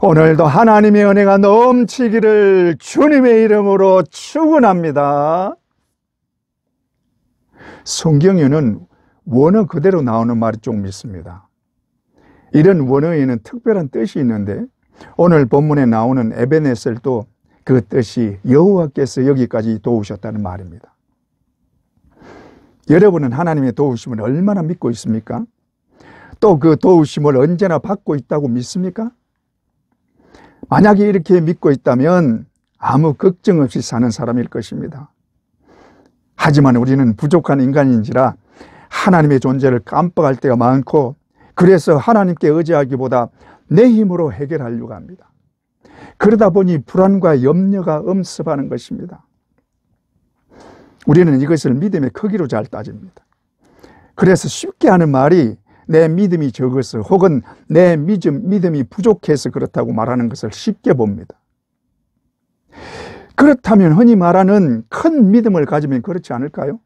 오늘도 하나님의 은혜가 넘치기를 주님의 이름으로 축원합니다. 성경에는 원어 그대로 나오는 말이 좀 있습니다. 이런 원어에는 특별한 뜻이 있는데 오늘 본문에 나오는 에베네셀도 그 뜻이 여호와께서 여기까지 도우셨다는 말입니다. 여러분은 하나님의 도우심을 얼마나 믿고 있습니까? 또 그 도우심을 언제나 받고 있다고 믿습니까? 만약에 이렇게 믿고 있다면 아무 걱정 없이 사는 사람일 것입니다. 하지만 우리는 부족한 인간인지라 하나님의 존재를 깜빡할 때가 많고, 그래서 하나님께 의지하기보다 내 힘으로 해결하려고 합니다. 그러다 보니 불안과 염려가 엄습하는 것입니다. 우리는 이것을 믿음의 크기로 잘 따집니다. 그래서 쉽게 하는 말이 내 믿음이 적어서 혹은 내 믿음이 부족해서 그렇다고 말하는 것을 쉽게 봅니다. 그렇다면 흔히 말하는 큰 믿음을 가지면 그렇지 않을까요?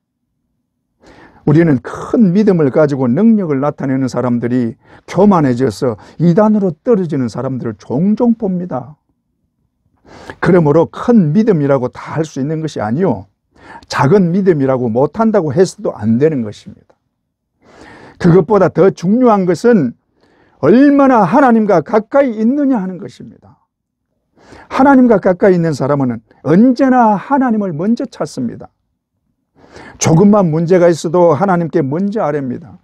우리는 큰 믿음을 가지고 능력을 나타내는 사람들이 교만해져서 이단으로 떨어지는 사람들을 종종 봅니다. 그러므로 큰 믿음이라고 다 할 수 있는 것이 아니요, 작은 믿음이라고 못한다고 해서도 안 되는 것입니다. 그것보다 더 중요한 것은 얼마나 하나님과 가까이 있느냐 하는 것입니다. 하나님과 가까이 있는 사람은 언제나 하나님을 먼저 찾습니다. 조금만 문제가 있어도 하나님께 먼저 아뢰입니다.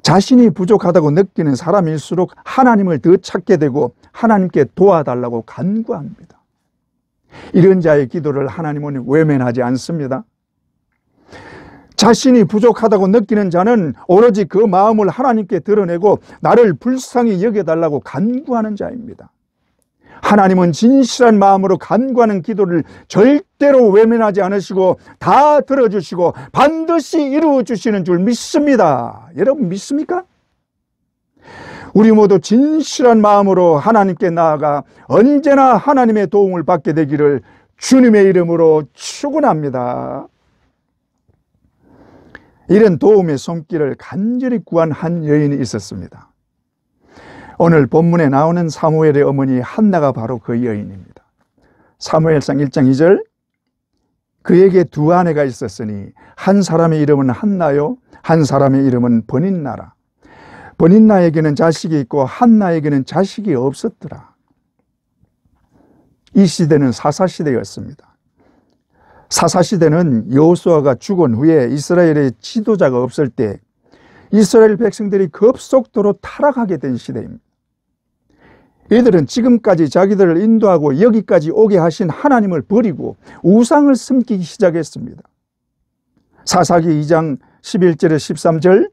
자신이 부족하다고 느끼는 사람일수록 하나님을 더 찾게 되고 하나님께 도와달라고 간구합니다. 이런 자의 기도를 하나님은 외면하지 않습니다. 자신이 부족하다고 느끼는 자는 오로지 그 마음을 하나님께 드러내고 나를 불쌍히 여겨달라고 간구하는 자입니다. 하나님은 진실한 마음으로 간구하는 기도를 절대로 외면하지 않으시고 다 들어주시고 반드시 이루어주시는 줄 믿습니다. 여러분 믿습니까? 우리 모두 진실한 마음으로 하나님께 나아가 언제나 하나님의 도움을 받게 되기를 주님의 이름으로 축원합니다. 이런 도움의 손길을 간절히 구한 한 여인이 있었습니다. 오늘 본문에 나오는 사무엘의 어머니 한나가 바로 그 여인입니다. 사무엘상 1장 2절, 그에게 두 아내가 있었으니 한 사람의 이름은 한나요, 한 사람의 이름은 버닌나라. 버닌나에게는 자식이 있고 한나에게는 자식이 없었더라. 이 시대는 사사시대였습니다. 사사시대는 여호수아가 죽은 후에 이스라엘의 지도자가 없을 때 이스라엘 백성들이 급속도로 타락하게 된 시대입니다. 이들은 지금까지 자기들을 인도하고 여기까지 오게 하신 하나님을 버리고 우상을 섬기기 시작했습니다. 사사기 2장 11절에 13절,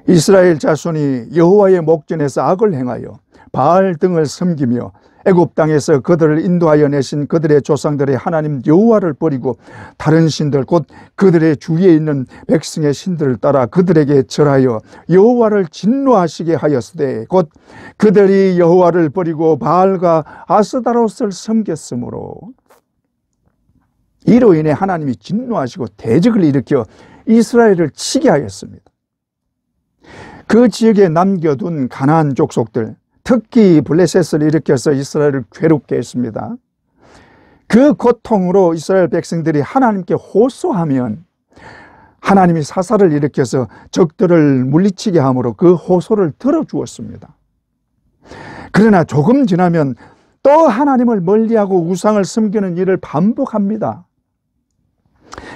이스라엘 자손이 여호와의 목전에서 악을 행하여 바알 등을 섬기며 애굽 땅에서 그들을 인도하여 내신 그들의 조상들의 하나님 여호와를 버리고 다른 신들 곧 그들의 주위에 있는 백성의 신들을 따라 그들에게 절하여 여호와를 진노하시게 하였으되 곧 그들이 여호와를 버리고 바알과 아스다롯을 섬겼으므로 이로 인해 하나님이 진노하시고 대적을 일으켜 이스라엘을 치게 하였습니다. 그 지역에 남겨둔 가나안 족속들, 특히 블레셋을 일으켜서 이스라엘을 괴롭게 했습니다. 그 고통으로 이스라엘 백성들이 하나님께 호소하면 하나님이 사사를 일으켜서 적들을 물리치게 함으로 그 호소를 들어주었습니다. 그러나 조금 지나면 또 하나님을 멀리하고 우상을 섬기는 일을 반복합니다.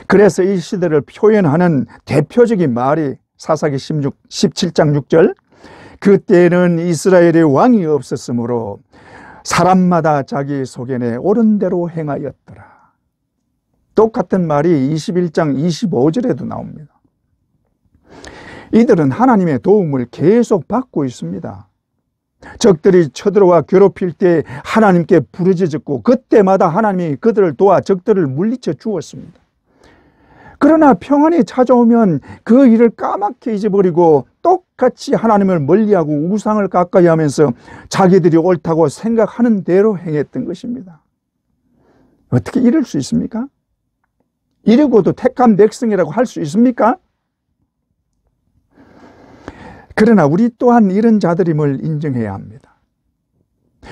그래서 이 시대를 표현하는 대표적인 말이 사사기 17장 6절, 그때는 이스라엘의 왕이 없었으므로 사람마다 자기 소견에 옳은 대로 행하였더라. 똑같은 말이 21장 25절에도 나옵니다. 이들은 하나님의 도움을 계속 받고 있습니다. 적들이 쳐들어와 괴롭힐 때 하나님께 부르짖었고 그때마다 하나님이 그들을 도와 적들을 물리쳐 주었습니다. 그러나 평안이 찾아오면 그 일을 까맣게 잊어버리고 똑같이 하나님을 멀리하고 우상을 가까이 하면서 자기들이 옳다고 생각하는 대로 행했던 것입니다. 어떻게 이럴 수 있습니까? 이러고도 택한 백성이라고 할 수 있습니까? 그러나 우리 또한 이런 자들임을 인정해야 합니다.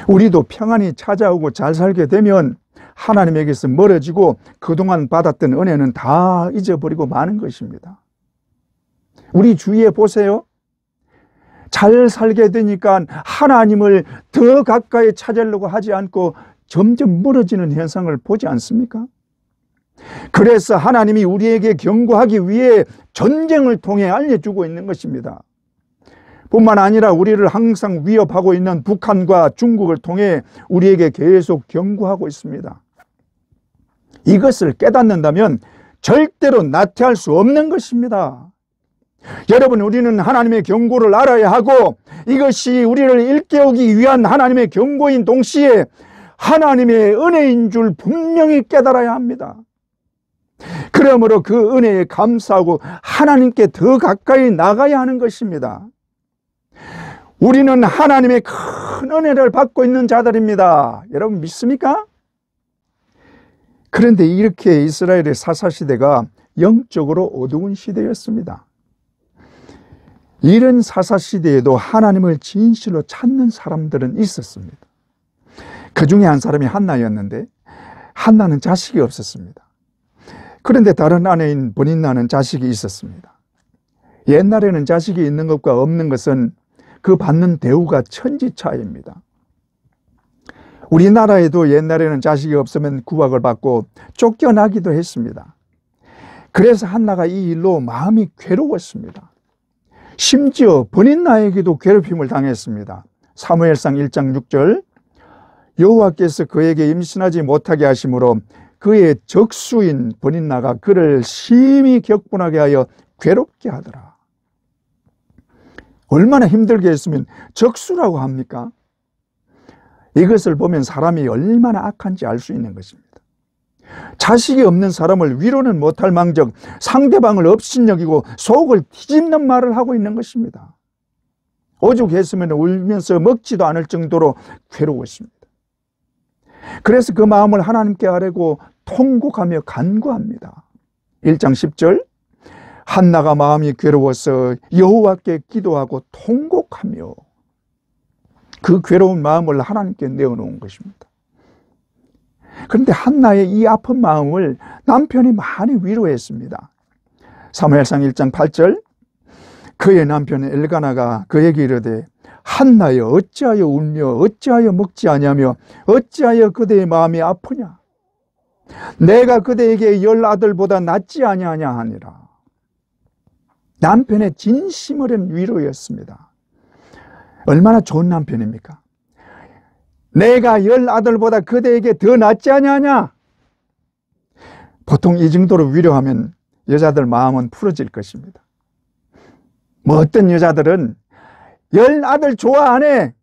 우리도 평안이 찾아오고 잘 살게 되면 하나님에게서 멀어지고 그동안 받았던 은혜는 다 잊어버리고 마는 것입니다. 우리 주위에 보세요. 잘 살게 되니까 하나님을 더 가까이 찾으려고 하지 않고 점점 멀어지는 현상을 보지 않습니까? 그래서 하나님이 우리에게 경고하기 위해 전쟁을 통해 알려주고 있는 것입니다. 뿐만 아니라 우리를 항상 위협하고 있는 북한과 중국을 통해 우리에게 계속 경고하고 있습니다. 이것을 깨닫는다면 절대로 나태할 수 없는 것입니다. 여러분, 우리는 하나님의 경고를 알아야 하고 이것이 우리를 일깨우기 위한 하나님의 경고인 동시에 하나님의 은혜인 줄 분명히 깨달아야 합니다. 그러므로 그 은혜에 감사하고 하나님께 더 가까이 나가야 하는 것입니다. 우리는 하나님의 큰 은혜를 받고 있는 자들입니다. 여러분 믿습니까? 그런데 이렇게 이스라엘의 사사시대가 영적으로 어두운 시대였습니다. 이런 사사시대에도 하나님을 진실로 찾는 사람들은 있었습니다. 그 중에 한 사람이 한나였는데 한나는 자식이 없었습니다. 그런데 다른 아내인 브닌나는 자식이 있었습니다. 옛날에는 자식이 있는 것과 없는 것은 그 받는 대우가 천지차이입니다. 우리나라에도 옛날에는 자식이 없으면 구박을 받고 쫓겨나기도 했습니다. 그래서 한나가 이 일로 마음이 괴로웠습니다. 심지어 브닌나에게도 괴롭힘을 당했습니다. 사무엘상 1장 6절, 여호와께서 그에게 임신하지 못하게 하심으로 그의 적수인 브닌나가 그를 심히 격분하게 하여 괴롭게 하더라. 얼마나 힘들게 했으면 적수라고 합니까? 이것을 보면 사람이 얼마나 악한지 알 수 있는 것입니다. 자식이 없는 사람을 위로는 못할 망정 상대방을 업신여기고 속을 뒤집는 말을 하고 있는 것입니다. 오죽했으면 울면서 먹지도 않을 정도로 괴로웠습니다. 그래서 그 마음을 하나님께 아뢰고 통곡하며 간구합니다. 1장 10절, 한나가 마음이 괴로워서 여호와께 기도하고 통곡하며 그 괴로운 마음을 하나님께 내어놓은 것입니다. 그런데 한나의 이 아픈 마음을 남편이 많이 위로했습니다. 사무엘상 1장 8절, 그의 남편 엘가나가 그에게 이르되 한나여 어찌하여 울며 어찌하여 먹지 아니하며 어찌하여 그대의 마음이 아프냐? 내가 그대에게 10 아들보다 낫지 아니하냐 하니라. 남편의 진심 어린 위로였습니다. 얼마나 좋은 남편입니까? 내가 10 아들보다 그대에게 더 낫지 아니하냐? 보통 이 정도로 위로하면 여자들 마음은 풀어질 것입니다. 뭐 어떤 여자들은 10 아들 좋아 안 해.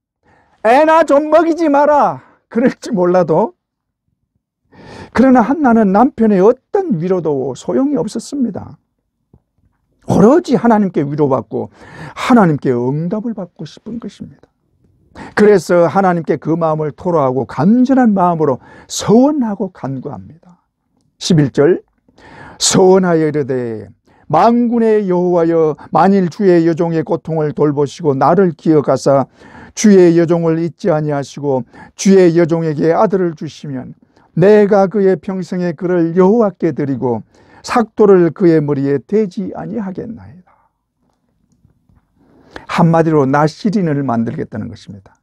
애나 좀 먹이지 마라. 그럴지 몰라도. 그러나 한나는 남편의 어떤 위로도 소용이 없었습니다. 오로지 하나님께 위로받고 하나님께 응답을 받고 싶은 것입니다. 그래서 하나님께 그 마음을 토로하고 간절한 마음으로 서원하고 간구합니다. 11절, 서원하여 이르되 만군의 여호와여, 만일 주의 여종의 고통을 돌보시고 나를 기억하사 주의 여종을 잊지 아니하시고 주의 여종에게 아들을 주시면 내가 그의 평생에 그를 여호와께 드리고 삭도를 그의 머리에 대지 아니하겠나이다. 한마디로 나시린을 만들겠다는 것입니다.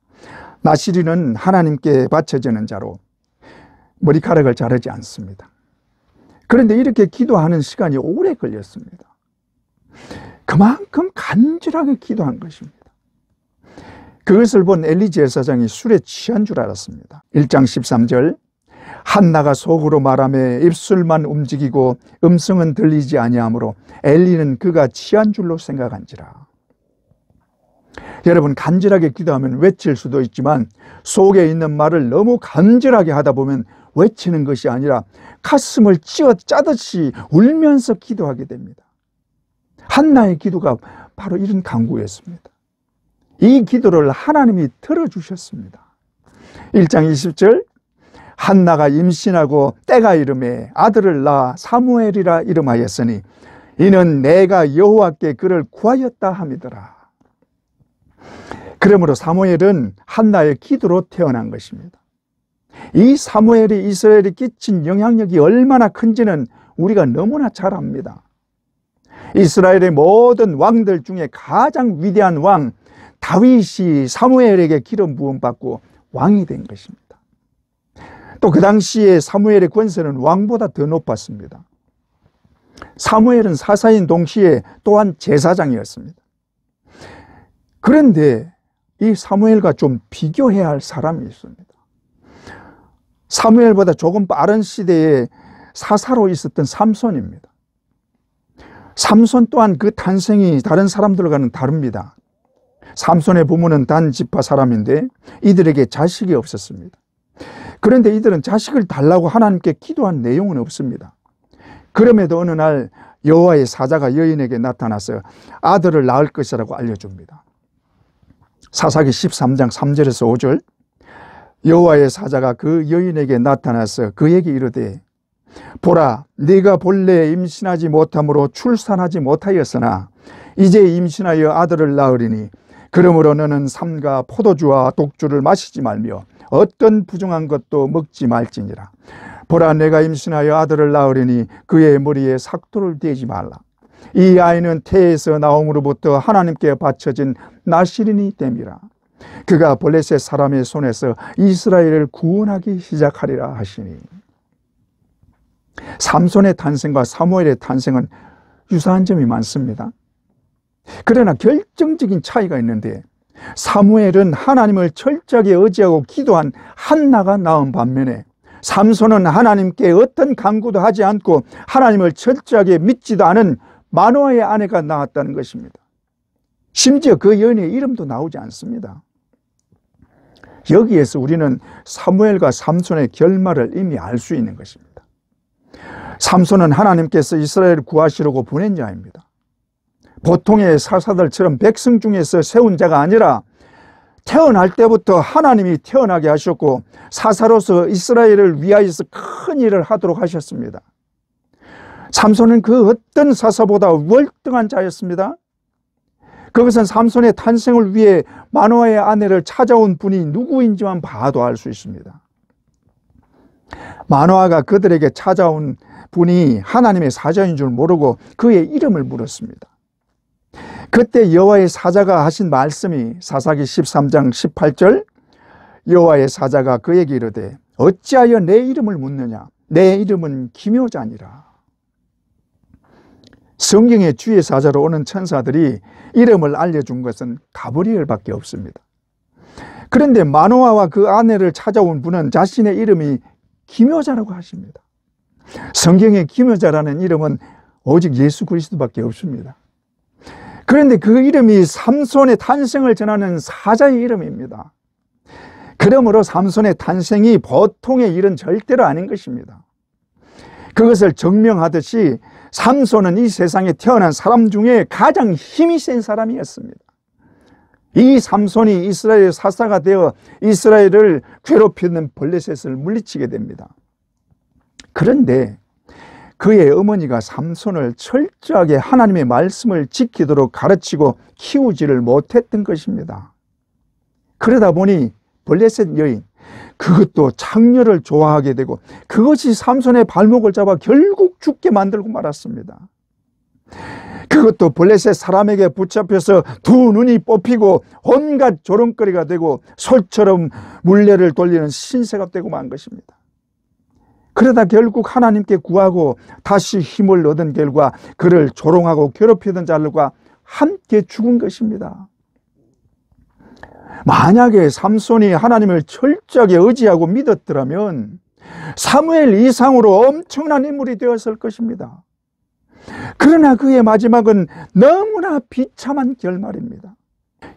나시린은 하나님께 바쳐지는 자로 머리카락을 자르지 않습니다. 그런데 이렇게 기도하는 시간이 오래 걸렸습니다. 그만큼 간절하게 기도한 것입니다. 그것을 본 엘리 제사장이 술에 취한 줄 알았습니다. 1장 13절, 한나가 속으로 말하며 입술만 움직이고 음성은 들리지 아니하므로 엘리는 그가 취한 줄로 생각한지라. 여러분, 간절하게 기도하면 외칠 수도 있지만 속에 있는 말을 너무 간절하게 하다 보면 외치는 것이 아니라 가슴을 쥐어 짜듯이 울면서 기도하게 됩니다. 한나의 기도가 바로 이런 간구였습니다. 이 기도를 하나님이 들어주셨습니다. 1장 20절, 한나가 임신하고 때가 이르매 아들을 낳아 사무엘이라 이름하였으니 이는 내가 여호와께 그를 구하였다 함이더라. 그러므로 사무엘은 한나의 기도로 태어난 것입니다. 이 사무엘이 이스라엘에 끼친 영향력이 얼마나 큰지는 우리가 너무나 잘 압니다. 이스라엘의 모든 왕들 중에 가장 위대한 왕 다윗이 사무엘에게 기름 부음 받고 왕이 된 것입니다. 또 그 당시에 사무엘의 권세는 왕보다 더 높았습니다. 사무엘은 사사인 동시에 또한 제사장이었습니다. 그런데 이 사무엘과 좀 비교해야 할 사람이 있습니다. 사무엘보다 조금 빠른 시대에 사사로 있었던 삼손입니다. 삼손 또한 그 탄생이 다른 사람들과는 다릅니다. 삼손의 부모는 단 지파 사람인데 이들에게 자식이 없었습니다. 그런데 이들은 자식을 달라고 하나님께 기도한 내용은 없습니다. 그럼에도 어느 날 여호와의 사자가 여인에게 나타나서 아들을 낳을 것이라고 알려줍니다. 사사기 13장 3절에서 5절, 여호와의 사자가 그 여인에게 나타나서 그에게 이르되 보라, 네가 본래 임신하지 못함으로 출산하지 못하였으나 이제 임신하여 아들을 낳으리니 그러므로 너는 삼가 포도주와 독주를 마시지 말며 어떤 부정한 것도 먹지 말지니라. 보라, 내가 임신하여 아들을 낳으리니 그의 머리에 삭도를 대지 말라. 이 아이는 태에서 나옴으로부터 하나님께 바쳐진 나실인이 됨이라. 그가 블레셋 사람의 손에서 이스라엘을 구원하기 시작하리라 하시니. 삼손의 탄생과 사무엘의 탄생은 유사한 점이 많습니다. 그러나 결정적인 차이가 있는데, 사무엘은 하나님을 철저하게 의지하고 기도한 한나가 낳은 반면에 삼손은 하나님께 어떤 간구도 하지 않고 하나님을 철저하게 믿지도 않은 마노아의 아내가 낳았다는 것입니다. 심지어 그 여인의 이름도 나오지 않습니다. 여기에서 우리는 사무엘과 삼손의 결말을 이미 알 수 있는 것입니다. 삼손은 하나님께서 이스라엘을 구하시려고 보낸 자입니다. 보통의 사사들처럼 백성 중에서 세운 자가 아니라 태어날 때부터 하나님이 태어나게 하셨고 사사로서 이스라엘을 위하여서 큰 일을 하도록 하셨습니다. 삼손은 그 어떤 사사보다 월등한 자였습니다. 그것은 삼손의 탄생을 위해 마노아의 아내를 찾아온 분이 누구인지만 봐도 알 수 있습니다. 마노아가 그들에게 찾아온 분이 하나님의 사자인 줄 모르고 그의 이름을 물었습니다. 그때 여호와의 사자가 하신 말씀이 사사기 13장 18절, 여호와의 사자가 그에게 이르되 어찌하여 내 이름을 묻느냐? 내 이름은 기묘자니라. 성경의 주의 사자로 오는 천사들이 이름을 알려준 것은 가브리엘밖에 없습니다. 그런데 마노아와 그 아내를 찾아온 분은 자신의 이름이 기묘자라고 하십니다. 성경의 기묘자라는 이름은 오직 예수 그리스도밖에 없습니다. 그런데 그 이름이 삼손의 탄생을 전하는 사자의 이름입니다. 그러므로 삼손의 탄생이 보통의 일은 절대로 아닌 것입니다. 그것을 증명하듯이 삼손은 이 세상에 태어난 사람 중에 가장 힘이 센 사람이었습니다. 이 삼손이 이스라엘의 사사가 되어 이스라엘을 괴롭히는 블레셋을 물리치게 됩니다. 그런데 그의 어머니가 삼손을 철저하게 하나님의 말씀을 지키도록 가르치고 키우지를 못했던 것입니다. 그러다 보니 블레셋 여인, 그것도 창녀를 좋아하게 되고 그것이 삼손의 발목을 잡아 결국 죽게 만들고 말았습니다. 그것도 블레셋 사람에게 붙잡혀서 두 눈이 뽑히고 온갖 조롱거리가 되고 솔처럼 물레를 돌리는 신세가 되고 만 것입니다. 그러다 결국 하나님께 구하고 다시 힘을 얻은 결과 그를 조롱하고 괴롭히던 자들과 함께 죽은 것입니다. 만약에 삼손이 하나님을 철저하게 의지하고 믿었더라면 사무엘 이상으로 엄청난 인물이 되었을 것입니다. 그러나 그의 마지막은 너무나 비참한 결말입니다.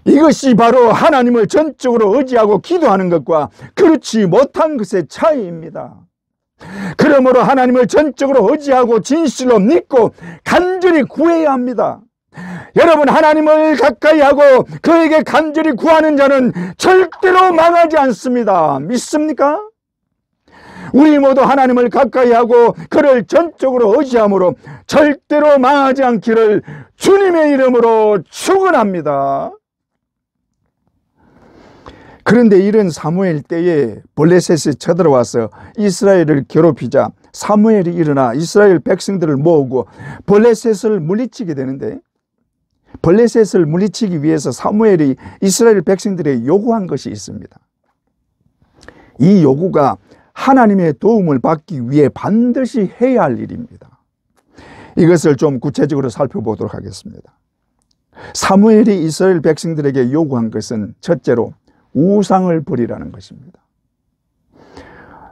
이것이 바로 하나님을 전적으로 의지하고 기도하는 것과 그렇지 못한 것의 차이입니다. 그러므로 하나님을 전적으로 의지하고 진실로 믿고 간절히 구해야 합니다. 여러분, 하나님을 가까이 하고 그에게 간절히 구하는 자는 절대로 망하지 않습니다. 믿습니까? 우리 모두 하나님을 가까이 하고 그를 전적으로 의지함으로 절대로 망하지 않기를 주님의 이름으로 축원합니다. 그런데 이런 사무엘 때에 블레셋이 쳐들어와서 이스라엘을 괴롭히자 사무엘이 일어나 이스라엘 백성들을 모으고 블레셋을 물리치게 되는데, 블레셋을 물리치기 위해서 사무엘이 이스라엘 백성들에게 요구한 것이 있습니다. 이 요구가 하나님의 도움을 받기 위해 반드시 해야 할 일입니다. 이것을 좀 구체적으로 살펴보도록 하겠습니다. 사무엘이 이스라엘 백성들에게 요구한 것은 첫째로 우상을 버리라는 것입니다.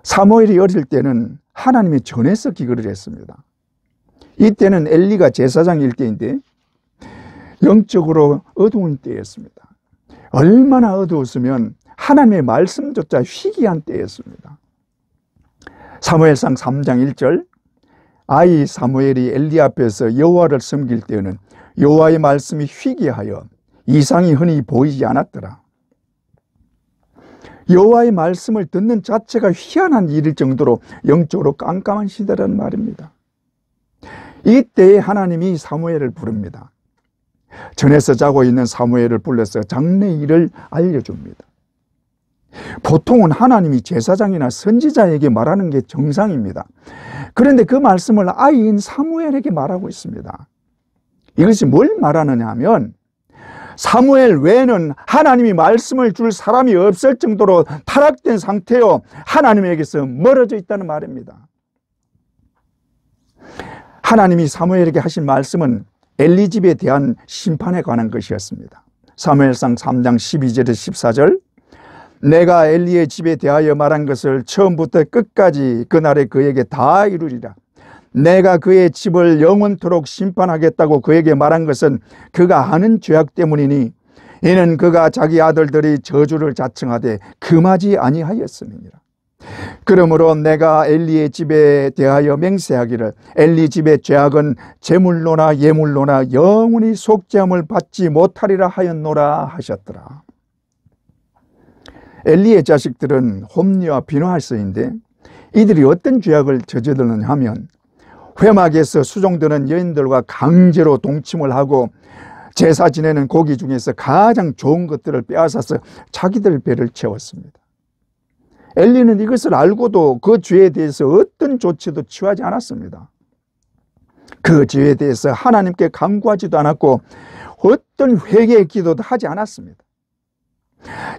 사무엘이 어릴 때는 하나님의 전에서 기거를 했습니다. 이때는 엘리가 제사장일 때인데 영적으로 어두운 때였습니다. 얼마나 어두웠으면 하나님의 말씀조차 희귀한 때였습니다. 사무엘상 3장 1절, 아이 사무엘이 엘리 앞에서 여호와를 섬길 때에는 여호와의 말씀이 희귀하여 이상이 흔히 보이지 않았더라. 여호와의 말씀을 듣는 자체가 희한한 일일 정도로 영적으로 깜깜한 시대라는 말입니다. 이때에 하나님이 사무엘을 부릅니다. 전에서 자고 있는 사무엘을 불러서 장래 일을 알려줍니다. 보통은 하나님이 제사장이나 선지자에게 말하는 게 정상입니다. 그런데 그 말씀을 아이인 사무엘에게 말하고 있습니다. 이것이 뭘 말하느냐 하면, 사무엘 외에는 하나님이 말씀을 줄 사람이 없을 정도로 타락된 상태요, 하나님에게서 멀어져 있다는 말입니다. 하나님이 사무엘에게 하신 말씀은 엘리 집에 대한 심판에 관한 것이었습니다. 사무엘상 3장 12절에서 14절, 내가 엘리의 집에 대하여 말한 것을 처음부터 끝까지 그날에 그에게 다 이루리라. 내가 그의 집을 영원토록 심판하겠다고 그에게 말한 것은 그가 하는 죄악 때문이니 이는 그가 자기 아들들이 저주를 자청하되 금하지 아니하였음이니라. 그러므로 내가 엘리의 집에 대하여 맹세하기를 엘리 집의 죄악은 제물로나 예물로나 영원히 속죄함을 받지 못하리라 하였노라 하셨더라. 엘리의 자식들은 홈리와 비누하스인데 이들이 어떤 죄악을 저지르느냐 하면, 회막에서 수종드는 여인들과 강제로 동침을 하고 제사 지내는 고기 중에서 가장 좋은 것들을 빼앗아서 자기들 배를 채웠습니다. 엘리는 이것을 알고도 그 죄에 대해서 어떤 조치도 취하지 않았습니다. 그 죄에 대해서 하나님께 간구하지도 않았고 어떤 회개의 기도도 하지 않았습니다.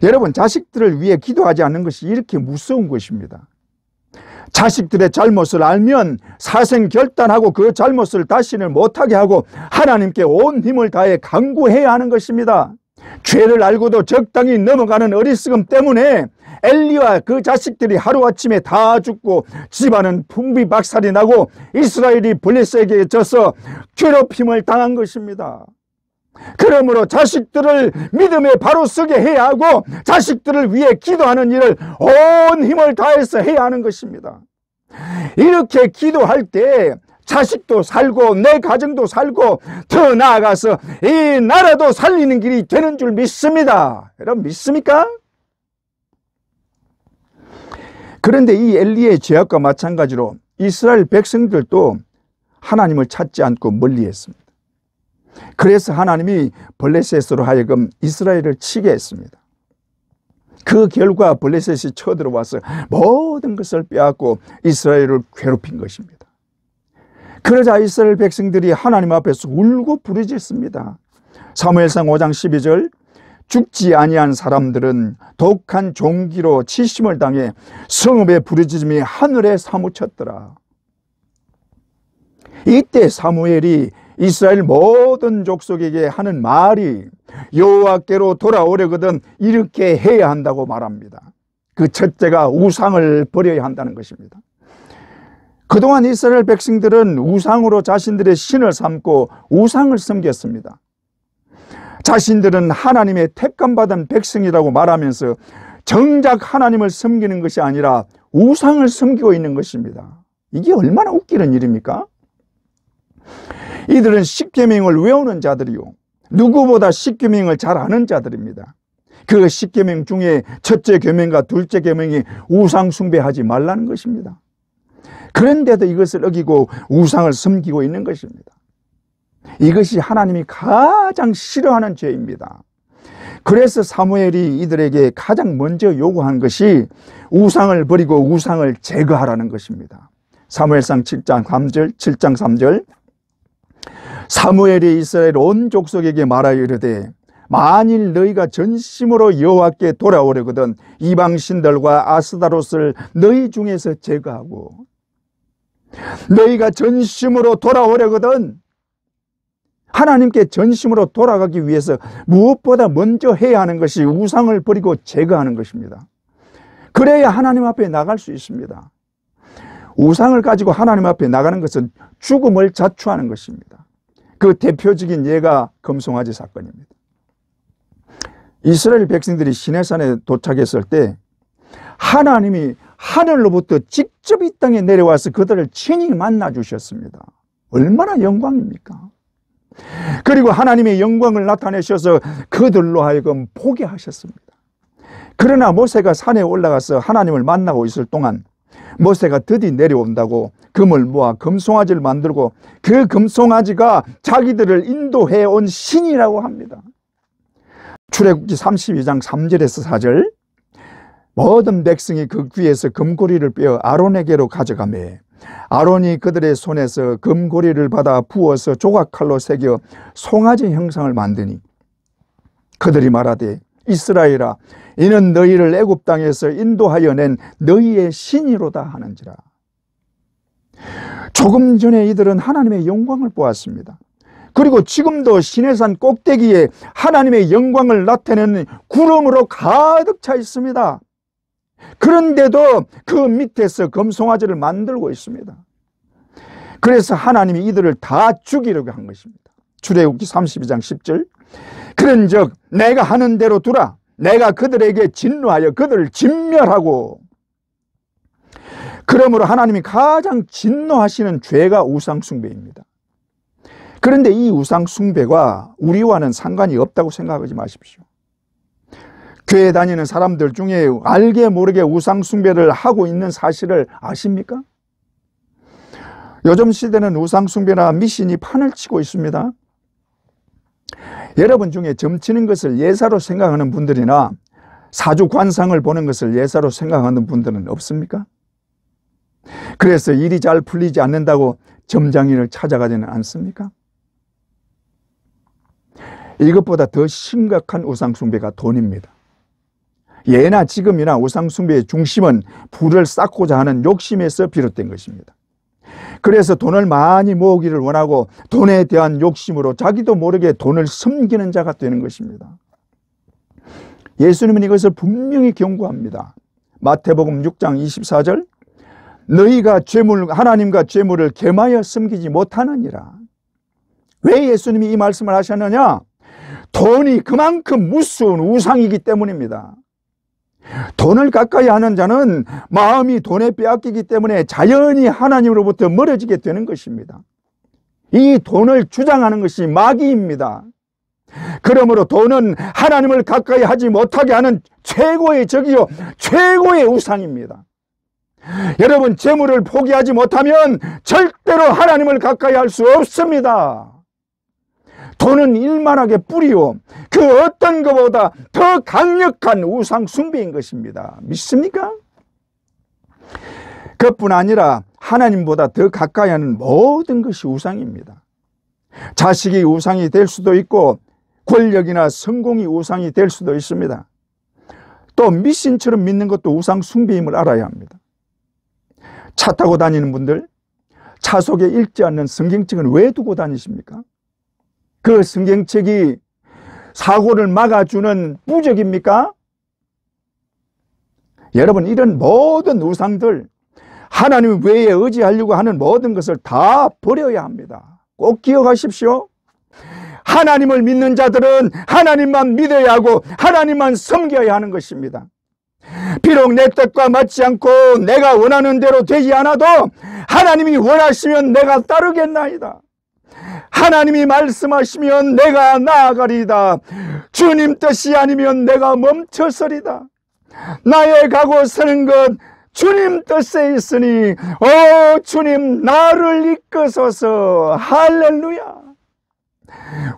여러분, 자식들을 위해 기도하지 않는 것이 이렇게 무서운 것입니다. 자식들의 잘못을 알면 사생결단하고 그 잘못을 다시는 못하게 하고 하나님께 온 힘을 다해 간구해야 하는 것입니다. 죄를 알고도 적당히 넘어가는 어리석음 때문에 엘리와 그 자식들이 하루아침에 다 죽고 집안은 풍비박살이 나고 이스라엘이 블레셋에게 져서 괴롭힘을 당한 것입니다. 그러므로 자식들을 믿음에 바로 서게 해야 하고 자식들을 위해 기도하는 일을 온 힘을 다해서 해야 하는 것입니다. 이렇게 기도할 때 자식도 살고 내 가정도 살고 더 나아가서 이 나라도 살리는 길이 되는 줄 믿습니다. 여러분, 믿습니까? 그런데 이 엘리의 죄악과 마찬가지로 이스라엘 백성들도 하나님을 찾지 않고 멀리했습니다. 그래서 하나님이 블레셋으로 하여금 이스라엘을 치게 했습니다. 그 결과 블레셋이 쳐들어와서 모든 것을 빼앗고 이스라엘을 괴롭힌 것입니다. 그러자 이스라엘 백성들이 하나님 앞에서 울고 부르짖습니다. 사무엘상 5장 12절, 죽지 아니한 사람들은 독한 종기로 치심을 당해 성읍의 부르짖음이 하늘에 사무쳤더라. 이때 사무엘이 이스라엘 모든 족속에게 하는 말이 여호와께로 돌아오려거든 이렇게 해야 한다고 말합니다. 그 첫째가 우상을 버려야 한다는 것입니다. 그동안 이스라엘 백성들은 우상으로 자신들의 신을 삼고 우상을 섬겼습니다. 자신들은 하나님의 택감받은 백성이라고 말하면서 정작 하나님을 섬기는 것이 아니라 우상을 섬기고 있는 것입니다. 이게 얼마나 웃기는 일입니까? 이들은 십계명을 외우는 자들이요, 누구보다 십계명을 잘 아는 자들입니다. 그 십계명 중에 첫째 계명과 둘째 계명이 우상 숭배하지 말라는 것입니다. 그런데도 이것을 어기고 우상을 섬기고 있는 것입니다. 이것이 하나님이 가장 싫어하는 죄입니다. 그래서 사무엘이 이들에게 가장 먼저 요구한 것이 우상을 버리고 우상을 제거하라는 것입니다. 사무엘상 7장 3절 사무엘이 이스라엘 온 족속에게 말하여 이르되 만일 너희가 전심으로 여호와께 돌아오려거든 이방 신들과 아스다롯을 너희 중에서 제거하고, 너희가 전심으로 돌아오려거든, 하나님께 전심으로 돌아가기 위해서 무엇보다 먼저 해야 하는 것이 우상을 버리고 제거하는 것입니다. 그래야 하나님 앞에 나갈 수 있습니다. 우상을 가지고 하나님 앞에 나가는 것은 죽음을 자초하는 것입니다. 그 대표적인 예가 금송아지 사건입니다. 이스라엘 백성들이 시내산에 도착했을 때 하나님이 하늘로부터 직접 이 땅에 내려와서 그들을 친히 만나 주셨습니다. 얼마나 영광입니까? 그리고 하나님의 영광을 나타내셔서 그들로 하여금 보게 하셨습니다. 그러나 모세가 산에 올라가서 하나님을 만나고 있을 동안 모세가 드디 내려온다고 금을 모아 금송아지를 만들고 그 금송아지가 자기들을 인도해 온 신이라고 합니다. 출애굽기 32장 3절에서 4절 모든 백성이 그 귀에서 금고리를 빼어 아론에게로 가져가매 아론이 그들의 손에서 금고리를 받아 부어서 조각칼로 새겨 송아지 형상을 만드니 그들이 말하되 이스라엘아 이는 너희를 애굽 땅에서 인도하여 낸 너희의 신이로다 하는지라. 조금 전에 이들은 하나님의 영광을 보았습니다. 그리고 지금도 시내산 꼭대기에 하나님의 영광을 나타내는 구름으로 가득 차 있습니다. 그런데도 그 밑에서 금송아지를 만들고 있습니다. 그래서 하나님이 이들을 다 죽이려고 한 것입니다. 출애굽기 32장 10절 그런즉 내가 하는 대로 두라. 내가 그들에게 진노하여 그들을 진멸하고. 그러므로 하나님이 가장 진노하시는 죄가 우상숭배입니다. 그런데 이 우상숭배가 우리와는 상관이 없다고 생각하지 마십시오. 교회 다니는 사람들 중에 알게 모르게 우상숭배를 하고 있는 사실을 아십니까? 요즘 시대는 우상숭배나 미신이 판을 치고 있습니다. 여러분 중에 점치는 것을 예사로 생각하는 분들이나 사주 관상을 보는 것을 예사로 생각하는 분들은 없습니까? 그래서 일이 잘 풀리지 않는다고 점장인을 찾아가지는 않습니까? 이것보다 더 심각한 우상숭배가 돈입니다. 예나 지금이나 우상숭배의 중심은 부를 쌓고자 하는 욕심에서 비롯된 것입니다. 그래서 돈을 많이 모으기를 원하고 돈에 대한 욕심으로 자기도 모르게 돈을 섬기는 자가 되는 것입니다. 예수님은 이것을 분명히 경고합니다. 마태복음 6장 24절 너희가 하나님과 재물을 겸하여 섬기지 못하느니라. 왜 예수님이 이 말씀을 하셨느냐? 돈이 그만큼 무서운 우상이기 때문입니다. 돈을 가까이 하는 자는 마음이 돈에 빼앗기기 때문에 자연히 하나님으로부터 멀어지게 되는 것입니다. 이 돈을 주장하는 것이 마귀입니다. 그러므로 돈은 하나님을 가까이 하지 못하게 하는 최고의 적이요 최고의 우상입니다. 여러분 재물을 포기하지 못하면 절대로 하나님을 가까이 할 수 없습니다. 돈은 일만하게 뿌리요 그 어떤 것보다 더 강력한 우상 숭배인 것입니다. 믿습니까? 그뿐 아니라 하나님보다 더 가까이 하는 모든 것이 우상입니다. 자식이 우상이 될 수도 있고 권력이나 성공이 우상이 될 수도 있습니다. 또 미신처럼 믿는 것도 우상 숭배임을 알아야 합니다. 차 타고 다니는 분들 차 속에 읽지 않는 성경책은 왜 두고 다니십니까? 그 성경책이 사고를 막아주는 부적입니까? 여러분 이런 모든 우상들 하나님 외에 의지하려고 하는 모든 것을 다 버려야 합니다. 꼭 기억하십시오. 하나님을 믿는 자들은 하나님만 믿어야 하고 하나님만 섬겨야 하는 것입니다. 비록 내 뜻과 맞지 않고 내가 원하는 대로 되지 않아도 하나님이 원하시면 내가 따르겠나이다. 하나님이 말씀하시면 내가 나아가리이다. 주님 뜻이 아니면 내가 멈춰서리다. 나의 가고 서는 것 주님 뜻에 있으니 주님 나를 이끄소서. 할렐루야.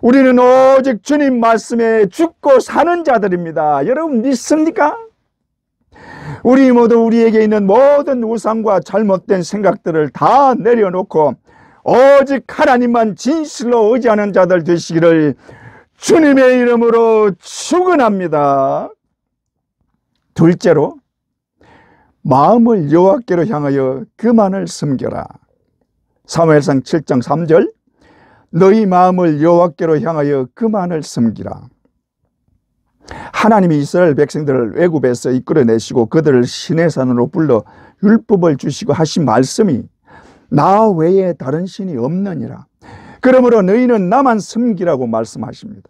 우리는 오직 주님 말씀에 죽고 사는 자들입니다. 여러분 믿습니까? 우리 모두 우리에게 있는 모든 우상과 잘못된 생각들을 다 내려놓고 오직 하나님만 진실로 의지하는 자들 되시기를 주님의 이름으로 축원합니다. 둘째로, 마음을 여호와께로 향하여 그만을 섬겨라. 사무엘상 7장 3절, 너희 마음을 여호와께로 향하여 그만을 섬기라. 하나님이 이스라엘 백성들을 애굽에서 이끌어내시고 그들을 시내산으로 불러 율법을 주시고 하신 말씀이 나 외에 다른 신이 없느니라. 그러므로 너희는 나만 섬기라고 말씀하십니다.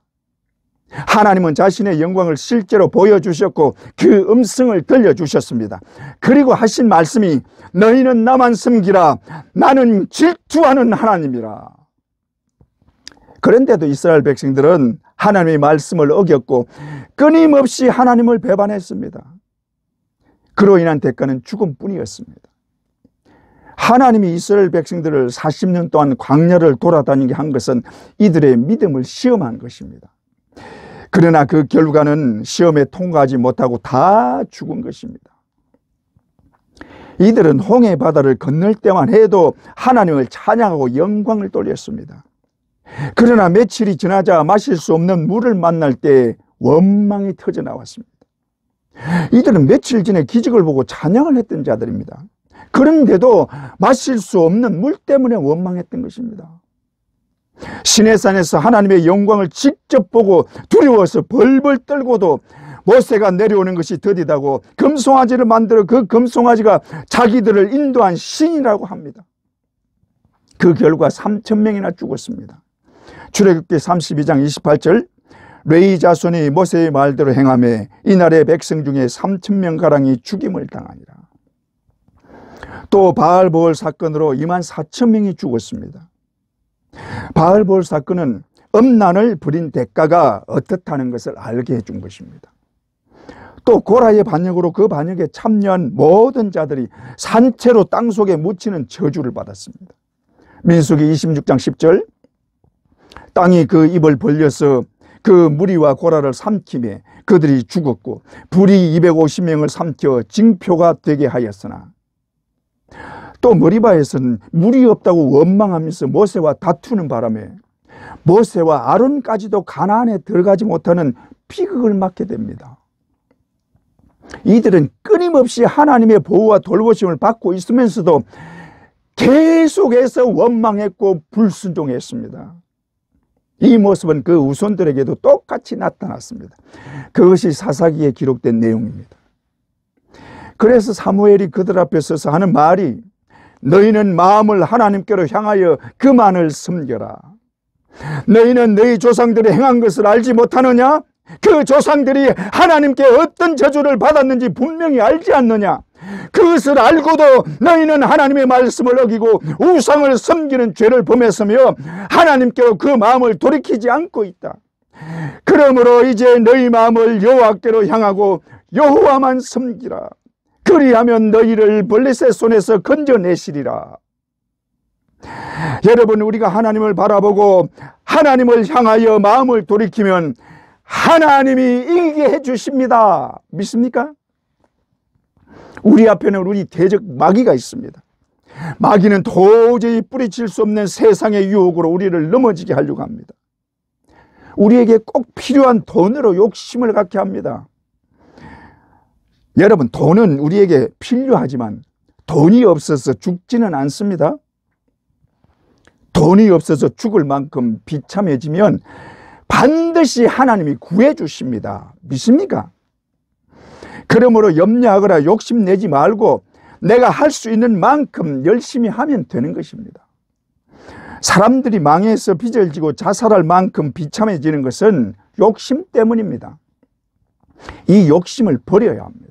하나님은 자신의 영광을 실제로 보여주셨고 그 음성을 들려주셨습니다. 그리고 하신 말씀이 너희는 나만 섬기라. 나는 질투하는 하나님이라. 그런데도 이스라엘 백성들은 하나님의 말씀을 어겼고 끊임없이 하나님을 배반했습니다. 그로 인한 대가는 죽음뿐이었습니다. 하나님이 이스라엘 백성들을 40년 동안 광야를 돌아다니게 한 것은 이들의 믿음을 시험한 것입니다. 그러나 그 결과는 시험에 통과하지 못하고 다 죽은 것입니다. 이들은 홍해 바다를 건널 때만 해도 하나님을 찬양하고 영광을 돌렸습니다. 그러나 며칠이 지나자 마실 수 없는 물을 만날 때 원망이 터져 나왔습니다. 이들은 며칠 전에 기적을 보고 찬양을 했던 자들입니다. 그런데도 마실 수 없는 물 때문에 원망했던 것입니다. 시내산에서 하나님의 영광을 직접 보고 두려워서 벌벌 떨고도 모세가 내려오는 것이 더디다고 금송아지를 만들어 그 금송아지가 자기들을 인도한 신이라고 합니다. 그 결과 3,000명이나 죽었습니다. 출애굽기 32장 28절, 레위 자손이 모세의 말대로 행하매 이날의 백성 중에 3,000명가량이 죽임을 당하니라. 또 바알보올 사건으로 24,000명이 죽었습니다. 바알보올 사건은 음란을 부린 대가가 어떻다는 것을 알게 해준 것입니다. 또 고라의 반역으로 그 반역에 참여한 모든 자들이 산채로 땅속에 묻히는 저주를 받았습니다. 민수기 26장 10절, 땅이 그 입을 벌려서 그 무리와 고라를 삼키매 그들이 죽었고 불이 250명을 삼켜 징표가 되게 하였으나, 또 머리바에서는 물이 없다고 원망하면서 모세와 다투는 바람에 모세와 아론까지도 가나안에 들어가지 못하는 비극을 맞게 됩니다. 이들은 끊임없이 하나님의 보호와 돌보심을 받고 있으면서도 계속해서 원망했고 불순종했습니다. 이 모습은 그 후손들에게도 똑같이 나타났습니다. 그것이 사사기에 기록된 내용입니다. 그래서 사무엘이 그들 앞에 서서 하는 말이 너희는 마음을 하나님께로 향하여 그만을 섬겨라. 너희는 너희 조상들이 행한 것을 알지 못하느냐? 그 조상들이 하나님께 어떤 저주를 받았는지 분명히 알지 않느냐? 그것을 알고도 너희는 하나님의 말씀을 어기고 우상을 섬기는 죄를 범했으며 하나님께로 그 마음을 돌이키지 않고 있다. 그러므로 이제 너희 마음을 여호와께로 향하고 여호와만 섬기라. 그리하면 너희를 블레셋 손에서 건져내시리라. 여러분, 우리가 하나님을 바라보고 하나님을 향하여 마음을 돌이키면 하나님이 이기게 해주십니다. 믿습니까? 우리 앞에는 우리 대적 마귀가 있습니다. 마귀는 도저히 뿌리칠 수 없는 세상의 유혹으로 우리를 넘어지게 하려고 합니다. 우리에게 꼭 필요한 돈으로 욕심을 갖게 합니다. 여러분, 돈은 우리에게 필요하지만 돈이 없어서 죽지는 않습니다. 돈이 없어서 죽을 만큼 비참해지면 반드시 하나님이 구해주십니다. 믿습니까? 그러므로 염려하거나 욕심내지 말고 내가 할 수 있는 만큼 열심히 하면 되는 것입니다. 사람들이 망해서 빚을 지고 자살할 만큼 비참해지는 것은 욕심 때문입니다. 이 욕심을 버려야 합니다.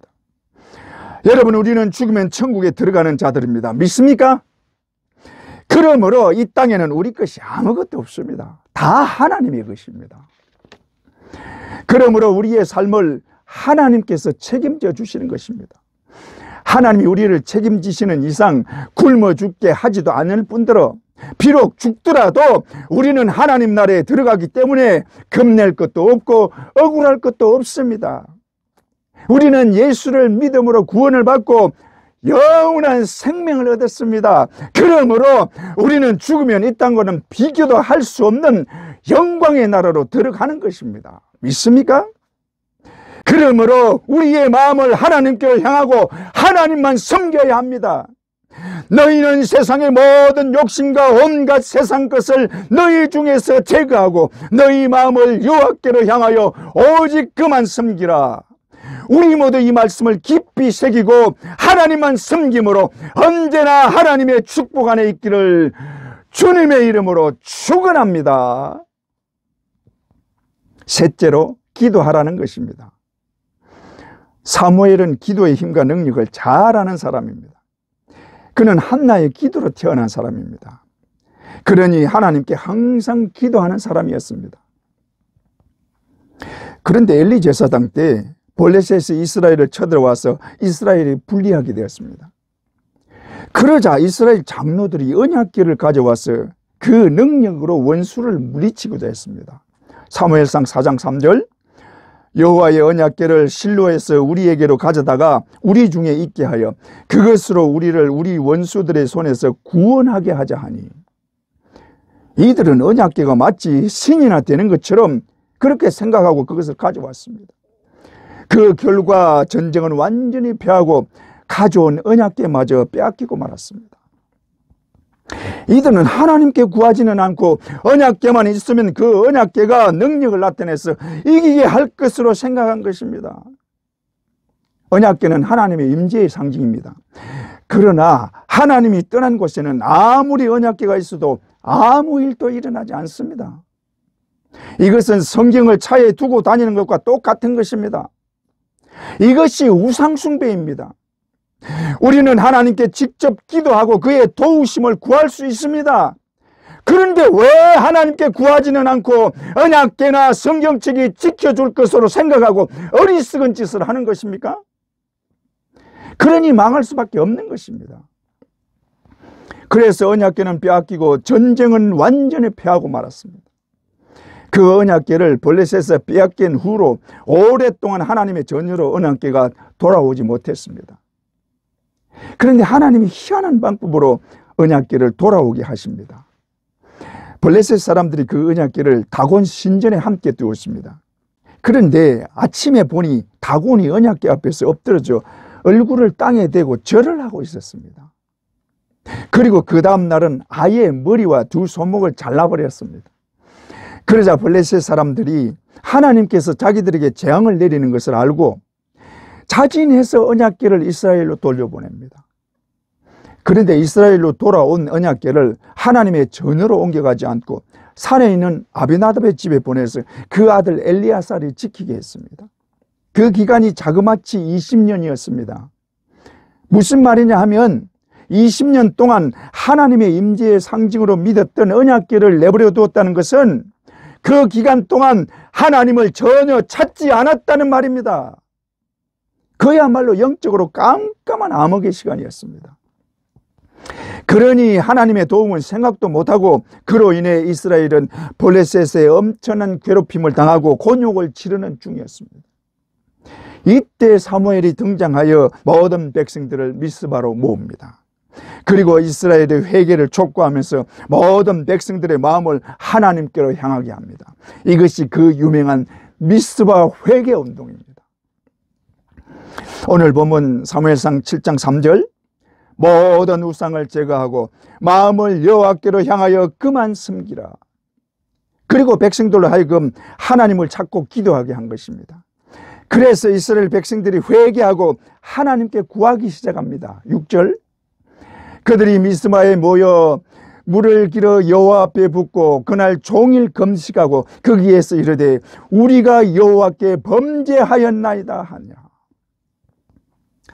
여러분, 우리는 죽으면 천국에 들어가는 자들입니다. 믿습니까? 그러므로 이 땅에는 우리 것이 아무것도 없습니다. 다 하나님의 것입니다. 그러므로 우리의 삶을 하나님께서 책임져 주시는 것입니다. 하나님이 우리를 책임지시는 이상 굶어 죽게 하지도 않을 뿐더러 비록 죽더라도 우리는 하나님 나라에 들어가기 때문에 겁낼 것도 없고 억울할 것도 없습니다. 우리는 예수를 믿음으로 구원을 받고 영원한 생명을 얻었습니다. 그러므로 우리는 죽으면 이 땅과는 비교도 할 수 없는 영광의 나라로 들어가는 것입니다. 믿습니까? 그러므로 우리의 마음을 하나님께 향하고 하나님만 섬겨야 합니다. 너희는 세상의 모든 욕심과 온갖 세상 것을 너희 중에서 제거하고 너희 마음을 여호와께로 향하여 오직 그만 섬기라. 우리 모두 이 말씀을 깊이 새기고 하나님만 섬김으로 언제나 하나님의 축복 안에 있기를 주님의 이름으로 축원합니다. 셋째로 기도하라는 것입니다. 사무엘은 기도의 힘과 능력을 잘 아는 사람입니다. 그는 한나의 기도로 태어난 사람입니다. 그러니 하나님께 항상 기도하는 사람이었습니다. 그런데 엘리 제사장 때 블레셋이 이스라엘을 쳐들어와서 이스라엘이 불리하게 되었습니다. 그러자 이스라엘 장로들이 언약궤를 가져와서 그 능력으로 원수를 물리치기도 했습니다. 사무엘상 4장 3절 여호와의 언약궤를 실로에서 우리에게로 가져다가 우리 중에 있게 하여 그것으로 우리를 우리 원수들의 손에서 구원하게 하자 하니, 이들은 언약궤가 마치 신이나 되는 것처럼 그렇게 생각하고 그것을 가져왔습니다. 그 결과 전쟁은 완전히 패하고 가져온 언약궤마저 빼앗기고 말았습니다. 이들은 하나님께 구하지는 않고 언약궤만 있으면 그 언약궤가 능력을 나타내서 이기게 할 것으로 생각한 것입니다. 언약궤는 하나님의 임재의 상징입니다. 그러나 하나님이 떠난 곳에는 아무리 언약궤가 있어도 아무 일도 일어나지 않습니다. 이것은 성경을 차에 두고 다니는 것과 똑같은 것입니다. 이것이 우상숭배입니다. 우리는 하나님께 직접 기도하고 그의 도우심을 구할 수 있습니다. 그런데 왜 하나님께 구하지는 않고 언약궤나 성경책이 지켜줄 것으로 생각하고 어리석은 짓을 하는 것입니까? 그러니 망할 수밖에 없는 것입니다. 그래서 언약궤는 빼앗기고 전쟁은 완전히 패하고 말았습니다. 그 언약궤를 블레셋에서 빼앗긴 후로 오랫동안 하나님의 전유로 언약궤가 돌아오지 못했습니다. 그런데 하나님이 희한한 방법으로 언약궤를 돌아오게 하십니다. 블레셋 사람들이 그 언약궤를 다곤 신전에 함께 두었습니다. 그런데 아침에 보니 다곤이 언약궤 앞에서 엎드려져 얼굴을 땅에 대고 절을 하고 있었습니다. 그리고 그 다음 날은 아예 머리와 두 손목을 잘라버렸습니다. 그러자 블레셋 사람들이 하나님께서 자기들에게 재앙을 내리는 것을 알고 자진해서 언약궤를 이스라엘로 돌려보냅니다. 그런데 이스라엘로 돌아온 언약궤를 하나님의 전으로 옮겨가지 않고 산에 있는 아비나답의 집에 보내서 그 아들 엘리야살이 지키게 했습니다. 그 기간이 자그마치 20년이었습니다. 무슨 말이냐 하면 20년 동안 하나님의 임재의 상징으로 믿었던 언약궤를 내버려 두었다는 것은 그 기간 동안 하나님을 전혀 찾지 않았다는 말입니다. 그야말로 영적으로 깜깜한 암흑의 시간이었습니다. 그러니 하나님의 도움은 생각도 못하고 그로 인해 이스라엘은 블레셋의 엄청난 괴롭힘을 당하고 곤욕을 치르는 중이었습니다. 이때 사무엘이 등장하여 모든 백성들을 미스바로 모읍니다. 그리고 이스라엘의 회개를 촉구하면서 모든 백성들의 마음을 하나님께로 향하게 합니다. 이것이 그 유명한 미스바 회개 운동입니다. 오늘 본문 사무엘상 7장 3절 모든 우상을 제거하고 마음을 여호와께로 향하여 그만 섬기라. 그리고 백성들로 하여금 하나님을 찾고 기도하게 한 것입니다. 그래서 이스라엘 백성들이 회개하고 하나님께 구하기 시작합니다. 6절 그들이 미스마에 모여 물을 길어 여호와 앞에 붓고 그날 종일 금식하고 거기에서 이르되 우리가 여호와께 범죄하였나이다 하냐.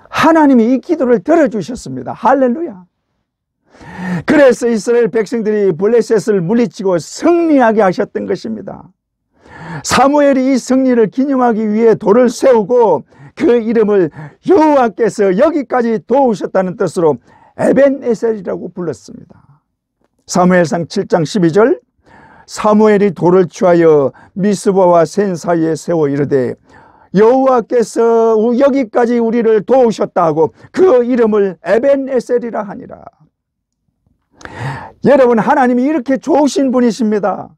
하나님이 이 기도를 들어주셨습니다. 할렐루야. 그래서 이스라엘 백성들이 블레셋을 물리치고 승리하게 하셨던 것입니다. 사무엘이 이 승리를 기념하기 위해 돌을 세우고 그 이름을 여호와께서 여기까지 도우셨다는 뜻으로 에벤에셀이라고 불렀습니다. 사무엘상 7장 12절 사무엘이 돌을 취하여 미스바와 센 사이에 세워 이르되 여호와께서 여기까지 우리를 도우셨다 하고 그 이름을 에벤에셀이라 하니라. 여러분, 하나님이 이렇게 좋으신 분이십니다.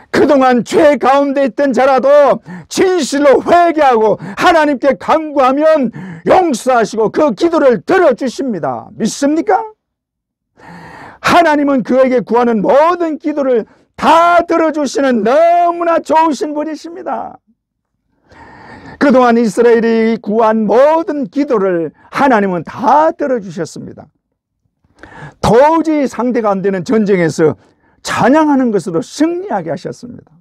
그동안 죄 가운데 있던 자라도 진실로 회개하고 하나님께 간구하면 용서하시고 그 기도를 들어주십니다. 믿습니까? 하나님은 그에게 구하는 모든 기도를 다 들어주시는 너무나 좋으신 분이십니다. 그동안 이스라엘이 구한 모든 기도를 하나님은 다 들어주셨습니다. 도저히 상대가 안 되는 전쟁에서 찬양하는 것으로 승리하게 하셨습니다.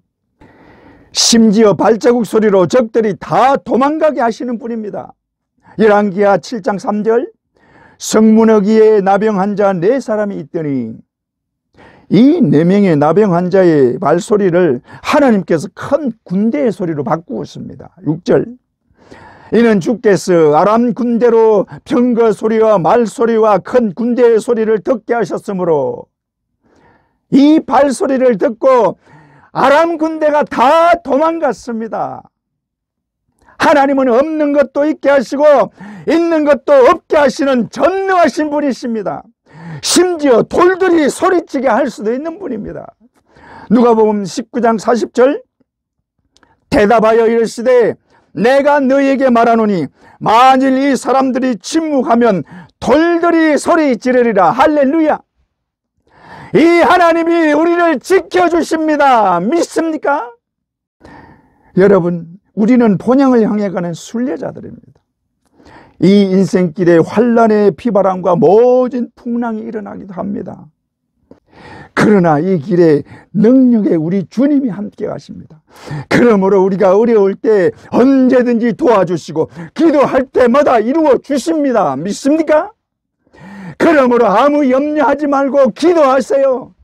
심지어 발자국 소리로 적들이 다 도망가게 하시는 분입니다. 열왕기하 7장 3절 성문어기에 나병 환자 4사람이 있더니 이 4명의 나병 환자의 말소리를 하나님께서 큰 군대의 소리로 바꾸었습니다. 6절 이는 주께서 아람 군대로 병거 소리와 말소리와 큰 군대의 소리를 듣게 하셨으므로 이 발소리를 듣고 아람 군대가 다 도망갔습니다. 하나님은 없는 것도 있게 하시고 있는 것도 없게 하시는 전능하신 분이십니다. 심지어 돌들이 소리치게 할 수도 있는 분입니다. 누가복음 19장 40절 대답하여 이르시되 내가 너희에게 말하노니 만일 이 사람들이 침묵하면 돌들이 소리 지르리라. 할렐루야. 이 하나님이 우리를 지켜주십니다. 믿습니까? 여러분, 우리는 본향을 향해 가는 순례자들입니다. 이 인생길에 환란의 비바람과 모진 풍랑이 일어나기도 합니다. 그러나 이 길에 능력의 우리 주님이 함께 가십니다. 그러므로 우리가 어려울 때 언제든지 도와주시고 기도할 때마다 이루어 주십니다. 믿습니까? 그러므로 아무 염려하지 말고 기도하세요.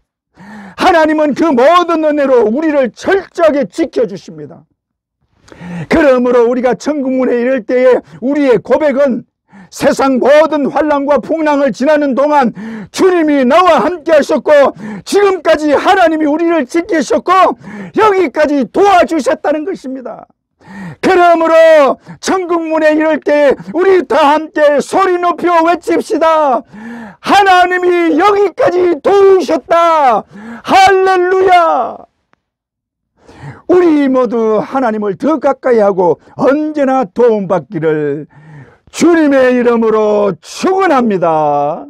하나님은 그 모든 은혜로 우리를 철저하게 지켜주십니다. 그러므로 우리가 천국문에 이를 때에 우리의 고백은 세상 모든 환난과 풍랑을 지나는 동안 주님이 나와 함께 하셨고 지금까지 하나님이 우리를 지키셨고 여기까지 도와주셨다는 것입니다. 그러므로 천국문에 이를 때 우리 다 함께 소리 높여 외칩시다. 하나님이 여기까지 도우셨다. 할렐루야. 우리 모두 하나님을 더 가까이 하고 언제나 도움받기를 주님의 이름으로 축원합니다.